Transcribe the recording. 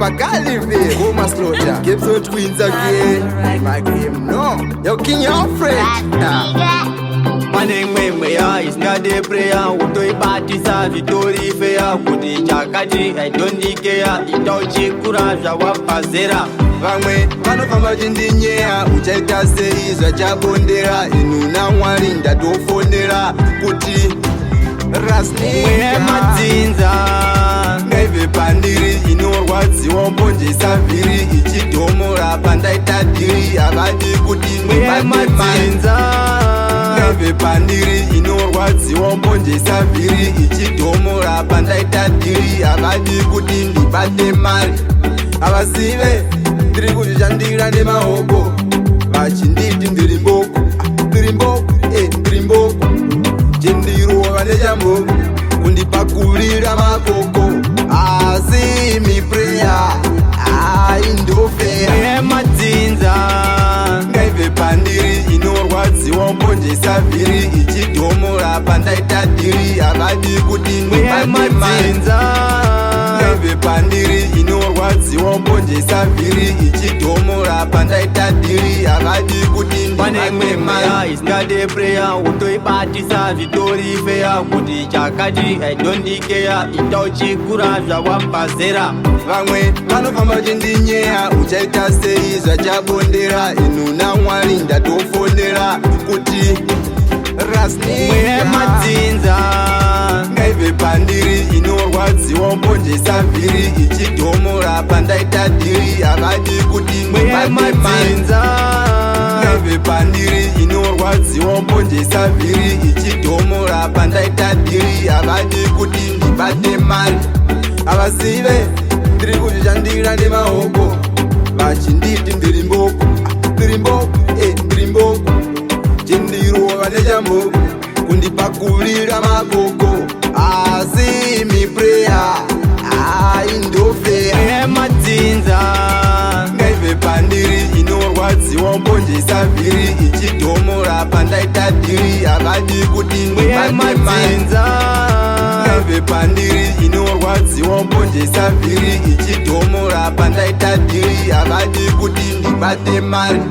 Bagalive, Goma Slaughter, Gibson Twins again. My game, no. Yo, King Alfred. Manemweya is not a prayer. Utoi batisa vitori fea. Kuti chakati I don't care. Itochi kuraja wapazera. Vamwe vanofamba chindinyea uchaita sei zvachabondera inuna mwari ndatofonera kuti rasnika madzinza ngaive pandiri inorwadziwa mbonjesa vhiri ichidhomora pandaita dhiri havadi kuti madzinza ngaive pandiri inorwadziwa mbonjesa vhiri ichidhomora pandaita dhiri havadi kuti ndibate mari havasive ndiri kuzvishandira nemaoko vachinditi ndiri mboko ndiri mboko ndiri mboko chindirova nechambogo kundipakurira makoko asi mipreya aindofera madzinza ngaive pandiri inorwadziwa mbonjesa vhiri ichidhomora pandaita dhiri havadi kuti madzinza ngaive pandiri inorwadziwa mbonjesa vhiri ichidhomora pandaita dhiri havadi kuti manemweya is not a prayer. Utoi batisa vitori fea. Kuti chakati I don't care. Itochi kuraja wapazera. vamwe vanofamba chindinyea uchaita sei zvachabondera inuna mwari ndatofonera kuti rasnika madzinza ngaive pandiri inorwadziwa mbonjesa vhiri ichidhomora pandaita dhiri havadi kuti madzinza ngaive pandiri inorwadziwa mbonjesa vhiri ichidhomora pandaita dhiri havadi kuti ndibate mari havasive ndiri kuzvishandira nemaoko vachinditi ndiri mboko ndiri mboko ndiri mboko chindirova nechambogo kundipakurira makoko asi mipreya aindofera madzinza ngaive pandiri inorwadziwa mbonjesa vhiri ichidhomora pandaita dhiri havadi kuti madzinza ngaive pandiri inorwadziwa mbonjesa vhiri ichidhomora pandaita dhiri havadi kuti ndibate mari